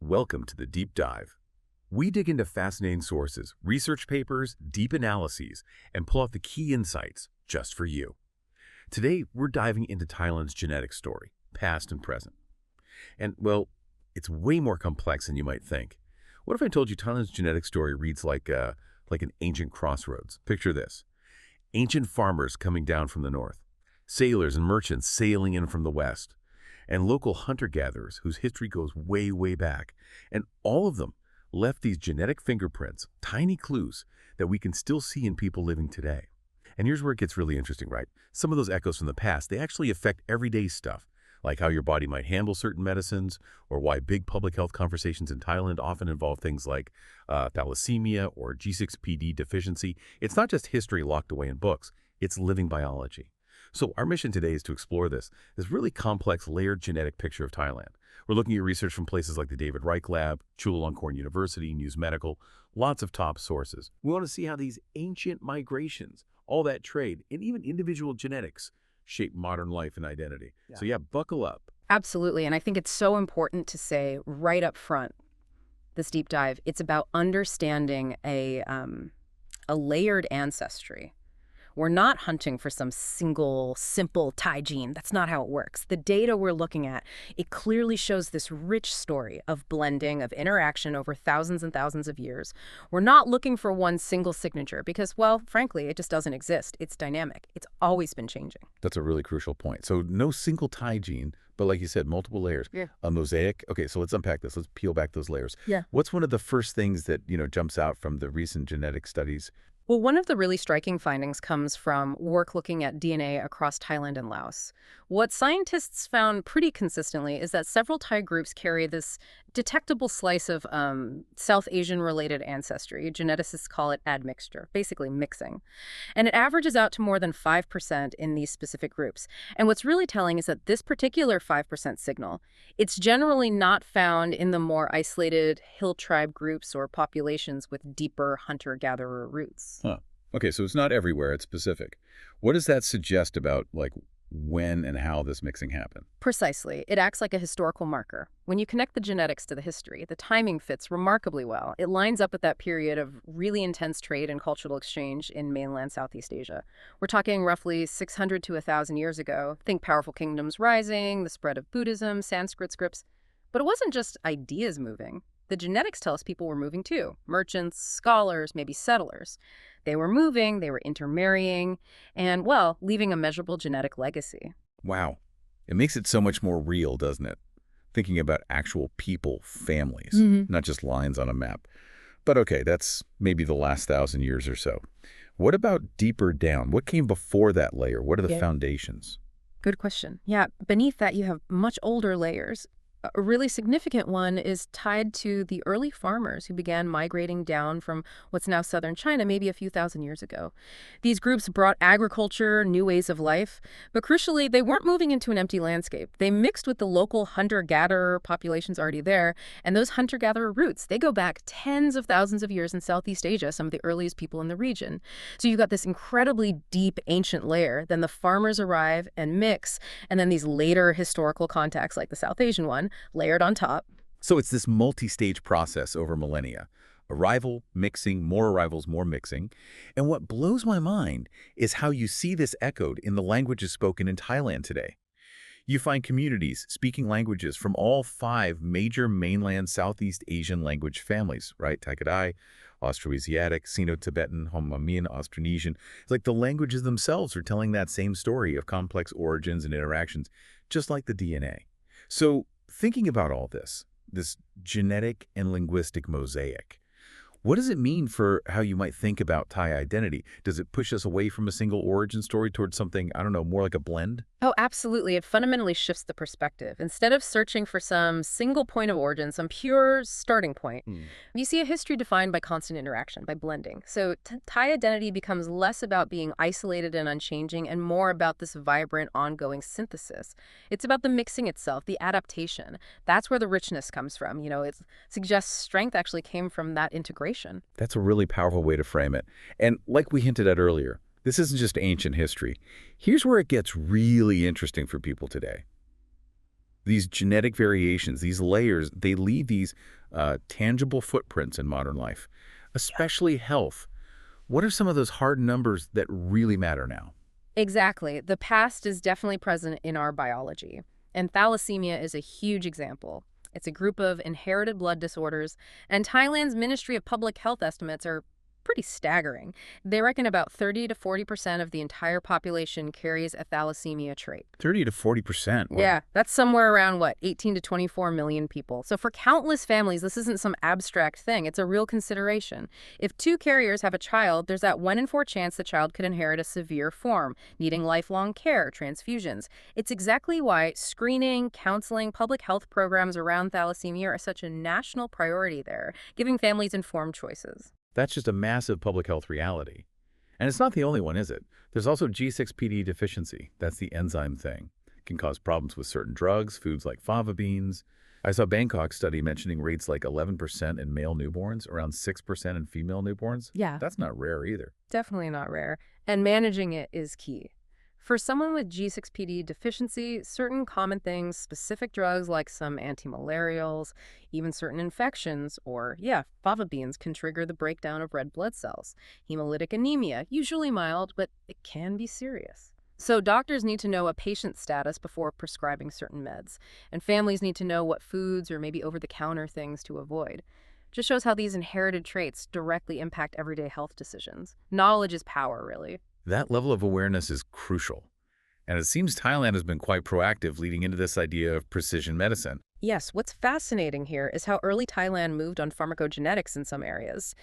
Welcome to the Deep Dive. We dig into fascinating sources, research papers, deep analyses, and pull out the key insights just for you. Today, we're diving into Thailand's genetic story, past and present. And, well, it's way more complex than you might think. What if I told you Thailand's genetic story reads like an ancient crossroads? Picture this. Ancient farmers coming down from the north, sailors and merchants sailing in from the west, and local hunter-gatherers whose history goes way, way back. And all of them left these genetic fingerprints, tiny clues that we can still see in people living today. And here's where it gets really interesting, right? Some of those echoes from the past, they actually affect everyday stuff, like how your body might handle certain medicines, or why big public health conversations in Thailand often involve things like thalassemia or G6PD deficiency. It's not just history locked away in books, it's living biology. So our mission today is to explore this really complex, layered genetic picture of Thailand. We're looking at research from places like the David Reich Lab, Chulalongkorn University, News Medical, lots of top sources. We want to see how these ancient migrations, all that trade, and even individual genetics shape modern life and identity. Yeah. So buckle up. Absolutely, and I think it's so important to say right up front, this deep dive, it's about understanding a layered ancestry. We're not hunting for some single, simple Thai gene. That's not how it works. The data we're looking at, it clearly shows this rich story of blending, of interaction over thousands and thousands of years. We're not looking for one single signature because, well, frankly, it just doesn't exist. It's dynamic. It's always been changing. That's a really crucial point. So no single Thai gene, but like you said, multiple layers. Yeah. A mosaic. Okay, so let's unpack this. Let's peel back those layers. Yeah. What's one of the first things that, jumps out from the recent genetic studies? Well, one of the really striking findings comes from work looking at DNA across Thailand and Laos. What scientists found pretty consistently is that several Thai groups carry this detectable slice of South Asian-related ancestry. Geneticists call it admixture, basically mixing. And it averages out to more than 5% in these specific groups. And what's really telling is that this particular 5% signal, it's generally not found in the more isolated hill tribe groups or populations with deeper hunter-gatherer roots. Huh. Okay, so it's not everywhere, it's specific. What does that suggest about, when and how this mixing happened? Precisely. It acts like a historical marker. When you connect the genetics to the history, the timing fits remarkably well. It lines up with that period of really intense trade and cultural exchange in mainland Southeast Asia. We're talking roughly 600 to 1,000 years ago. Think powerful kingdoms rising, the spread of Buddhism, Sanskrit scripts. But it wasn't just ideas moving. The genetics tell us people were moving too. Merchants, scholars, maybe settlers. They were moving, they were intermarrying, and, well, leaving a measurable genetic legacy. Wow. It makes it so much more real, doesn't it? Thinking about actual people, families, not just lines on a map. But okay, that's maybe the last 1,000 years or so. What about deeper down? What came before that layer? What are the foundations? Good question. Yeah, beneath that you have much older layers. A really significant one is tied to the early farmers who began migrating down from what's now southern China maybe a few thousand years ago. These groups brought agriculture, new ways of life, but crucially, they weren't moving into an empty landscape. They mixed with the local hunter-gatherer populations already there, and those hunter-gatherer roots, they go back tens of thousands of years in Southeast Asia, some of the earliest people in the region. So you've got this incredibly deep ancient layer, then the farmers arrive and mix, and then these later historical contacts like the South Asian one, layered on top. So it's this multi-stage process over millennia. Arrival, mixing, more arrivals, more mixing. And what blows my mind is how you see this echoed in the languages spoken in Thailand today. You find communities speaking languages from all 5 major mainland Southeast Asian language families, right? Tai-Kadai, Austroasiatic, Sino-Tibetan, Hmong-Mien, Austronesian. It's like the languages themselves are telling that same story of complex origins and interactions, just like the DNA. So, thinking about all this genetic and linguistic mosaic, what does it mean for how you might think about Thai identity? Does it push us away from a single origin story towards something, I don't know, more like a blend? Oh, absolutely. It fundamentally shifts the perspective. Instead of searching for some single point of origin, some pure starting point, you see a history defined by constant interaction, by blending. So Thai identity becomes less about being isolated and unchanging and more about this vibrant, ongoing synthesis. It's about the mixing itself, the adaptation. That's where the richness comes from. It suggests strength actually came from that integration. That's a really powerful way to frame it. And like we hinted at earlier, this isn't just ancient history. Here's where it gets really interesting for people today. These genetic variations, these layers, they leave these tangible footprints in modern life, especially health. What are some of those hard numbers that really matter now? Exactly. The past is definitely present in our biology. And thalassemia is a huge example. It's a group of inherited blood disorders, and Thailand's Ministry of Public Health estimates are pretty staggering. They reckon about 30 to 40% of the entire population carries a thalassemia trait. 30 to 40%. Wow. Yeah, that's somewhere around, 18 to 24 million people. So for countless families, this isn't some abstract thing. It's a real consideration. If two carriers have a child, there's that 1 in 4 chance the child could inherit a severe form, needing lifelong care, transfusions. It's exactly why screening, counseling, public health programs around thalassemia are such a national priority there, giving families informed choices. That's just a massive public health reality. And it's not the only one, is it? There's also G6PD deficiency. That's the enzyme thing. It can cause problems with certain drugs, foods like fava beans. I saw a Bangkok study mentioning rates like 11% in male newborns, around 6% in female newborns. Yeah. That's not rare either. Definitely not rare. And managing it is key. For someone with G6PD deficiency, certain common things, specific drugs like some antimalarials, even certain infections, or, fava beans can trigger the breakdown of red blood cells. Hemolytic anemia, usually mild, but it can be serious. So doctors need to know a patient's status before prescribing certain meds, and families need to know what foods or maybe over-the-counter things to avoid. Just shows how these inherited traits directly impact everyday health decisions. Knowledge is power, really. That level of awareness is crucial. And it seems Thailand has been quite proactive leading into this idea of precision medicine. Yes, what's fascinating here is how early Thailand moved on pharmacogenetics in some areas.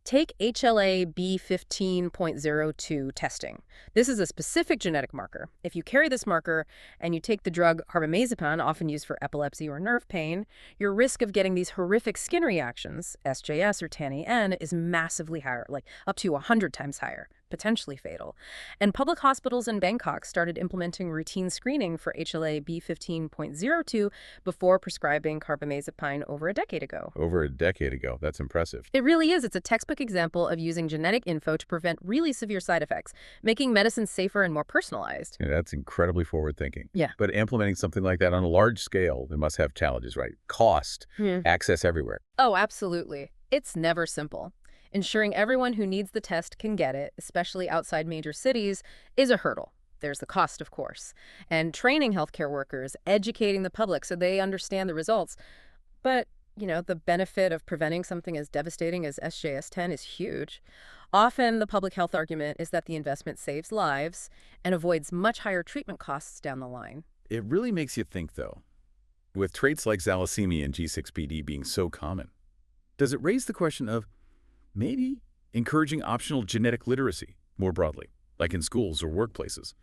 Take HLA-B 15.02 testing. This is a specific genetic marker. If you carry this marker and you take the drug carbamazepine, often used for epilepsy or nerve pain, your risk of getting these horrific skin reactions, SJS or TAN-AN, is massively higher, like up to 100 times higher, potentially fatal. And public hospitals in Bangkok started implementing routine screening for HLA-B 15.02 before prescribing carbamazepine over a decade ago. Over a decade ago. That's impressive. It really is. It's a textbook example of using genetic info to prevent really severe side effects, making medicine safer and more personalized. Yeah, that's incredibly forward-thinking. Yeah. But implementing something like that on a large scale, it must have challenges, right? Cost, access everywhere. Oh, absolutely. It's never simple. Ensuring everyone who needs the test can get it, especially outside major cities, is a hurdle. There's the cost, of course, and training healthcare workers, educating the public so they understand the results. But, the benefit of preventing something as devastating as SJS-10 is huge. Often, the public health argument is that the investment saves lives and avoids much higher treatment costs down the line. It really makes you think, though, with traits like thalassemia and G6PD being so common, does it raise the question of maybe encouraging optional genetic literacy more broadly, like in schools or workplaces,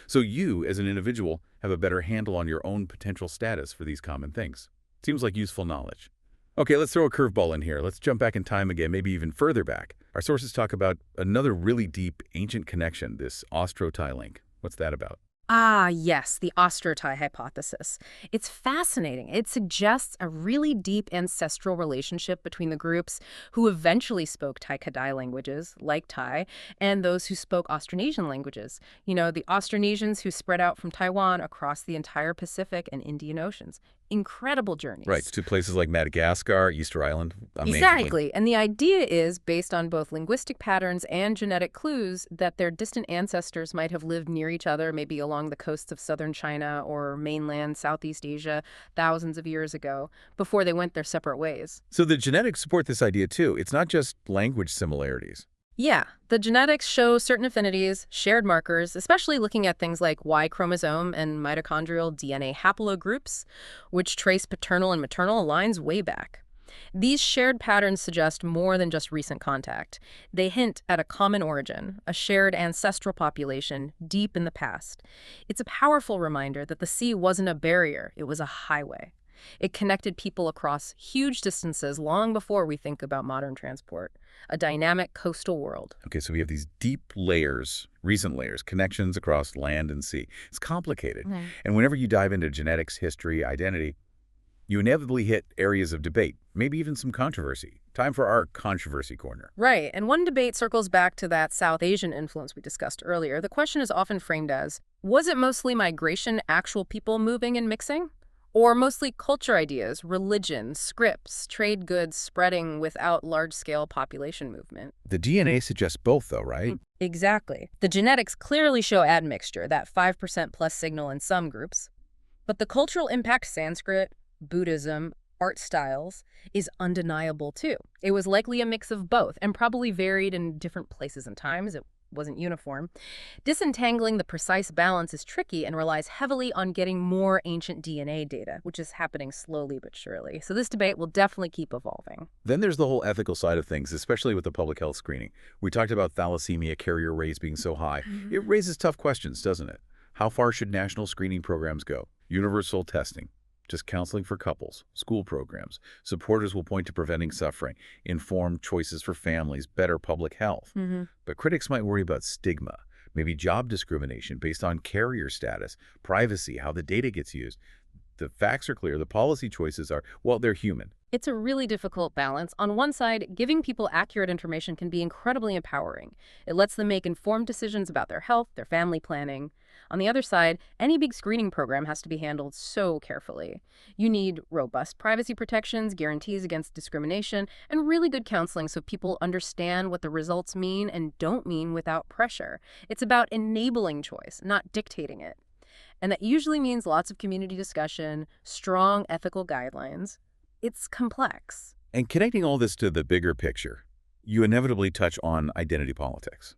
so you, as an individual, have a better handle on your own potential status for these common things? Seems like useful knowledge. Okay, let's throw a curveball in here. Let's jump back in time again, maybe even further back. Our sources talk about another really deep, ancient connection, this Austro-Thai link. What's that about? Ah, yes, the Austro-Thai hypothesis. It's fascinating. It suggests a really deep ancestral relationship between the groups who eventually spoke Tai-Kadai languages, like Thai, and those who spoke Austronesian languages. The Austronesians who spread out from Taiwan across the entire Pacific and Indian Oceans. Incredible journeys. Right, to places like Madagascar, Easter Island. Amazingly. Exactly. And the idea is, based on both linguistic patterns and genetic clues, that their distant ancestors might have lived near each other, maybe along the coasts of southern China or mainland Southeast Asia thousands of years ago, before they went their separate ways. So the genetics support this idea too. It's not just language similarities. Yeah, the genetics show certain affinities, shared markers, especially looking at things like Y chromosome and mitochondrial DNA haplogroups, which trace paternal and maternal lines way back. These shared patterns suggest more than just recent contact. They hint at a common origin, a shared ancestral population deep in the past. It's a powerful reminder that the sea wasn't a barrier, it was a highway. It connected people across huge distances long before we think about modern transport, a dynamic coastal world. Okay, so we have these deep layers, recent layers, connections across land and sea. It's complicated. And whenever you dive into genetics, history, identity, you inevitably hit areas of debate, maybe even some controversy. Time for our controversy corner. Right, and one debate circles back to that South Asian influence we discussed earlier. The question is often framed as, was it mostly migration, actual people moving and mixing? Or mostly culture ideas, religion, scripts, trade goods spreading without large-scale population movement. The DNA suggests both, though, right? Exactly. The genetics clearly show admixture, that 5% plus signal in some groups. But the cultural impact Sanskrit, Buddhism, art styles is undeniable too. It was likely a mix of both and probably varied in different places and times. It wasn't uniform. Disentangling the precise balance is tricky and relies heavily on getting more ancient DNA data, which is happening slowly but surely. So this debate will definitely keep evolving. Then there's the whole ethical side of things, especially with the public health screening. We talked about thalassemia carrier rates being so high. It raises tough questions, doesn't it? How far should national screening programs go? Universal testing, just counseling for couples, school programs. Supporters will point to preventing suffering, informed choices for families, better public health. But critics might worry about stigma, maybe job discrimination based on carrier status, privacy, how the data gets used. The facts are clear. The policy choices are, well, they're human. It's a really difficult balance. On one side, giving people accurate information can be incredibly empowering. It lets them make informed decisions about their health, their family planning. On the other side, any big screening program has to be handled so carefully. You need robust privacy protections, guarantees against discrimination, and really good counseling so people understand what the results mean and don't mean without pressure. It's about enabling choice, not dictating it. And that usually means lots of community discussion, strong ethical guidelines. It's complex. And connecting all this to the bigger picture, you inevitably touch on identity politics.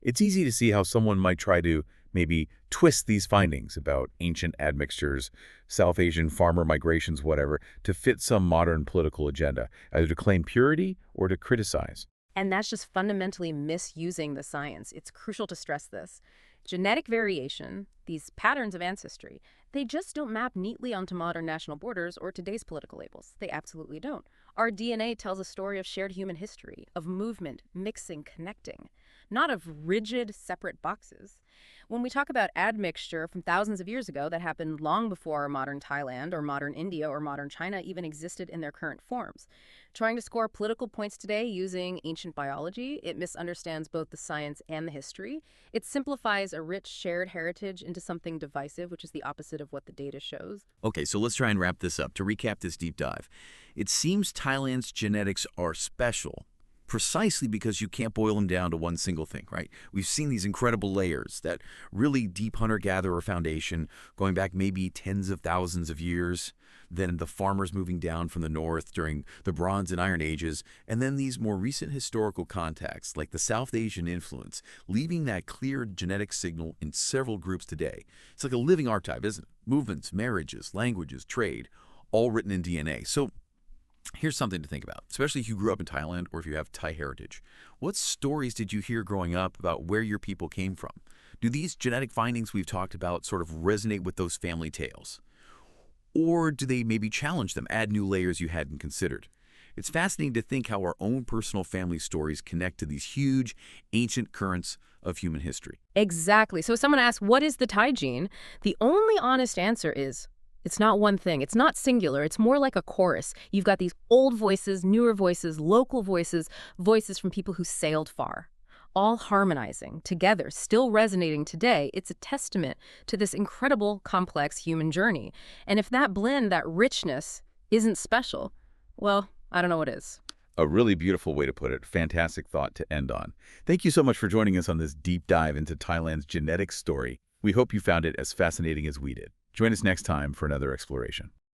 It's easy to see how someone might try to maybe twist these findings about ancient admixtures, South Asian farmer migrations, whatever, to fit some modern political agenda, either to claim purity or to criticize. And that's just fundamentally misusing the science. It's crucial to stress this. Genetic variation, these patterns of ancestry, they just don't map neatly onto modern national borders or today's political labels. They absolutely don't. Our DNA tells a story of shared human history, of movement, mixing, connecting, not of rigid, separate boxes. When we talk about admixture from thousands of years ago, that happened long before modern Thailand or modern India or modern China even existed in their current forms. Trying to score political points today using ancient biology, it misunderstands both the science and the history. It simplifies a rich shared heritage into something divisive, which is the opposite of what the data shows. Okay, so let's try and wrap this up. To recap this deep dive, it seems Thailand's genetics are special precisely because you can't boil them down to one single thing, right? We've seen these incredible layers, that really deep hunter-gatherer foundation going back maybe tens of thousands of years, then the farmers moving down from the north during the Bronze and Iron Ages, and then these more recent historical contacts like the South Asian influence, leaving that clear genetic signal in several groups today. It's like a living archive, isn't it? Movements, marriages, languages, trade, all written in DNA. So here's something to think about, especially if you grew up in Thailand or if you have Thai heritage. What stories did you hear growing up about where your people came from? Do these genetic findings we've talked about sort of resonate with those family tales? Or do they maybe challenge them, add new layers you hadn't considered? It's fascinating to think how our own personal family stories connect to these huge, ancient currents of human history. Exactly. So if someone asks, what is the Thai gene? The only honest answer is, it's not one thing. It's not singular. It's more like a chorus. You've got these old voices, newer voices, local voices, voices from people who sailed far, all harmonizing together, still resonating today. It's a testament to this incredible, complex human journey. And if that blend, that richness, isn't special, well, I don't know what is. A really beautiful way to put it. Fantastic thought to end on. Thank you so much for joining us on this deep dive into Thailand's genetic story. We hope you found it as fascinating as we did. Join us next time for another exploration.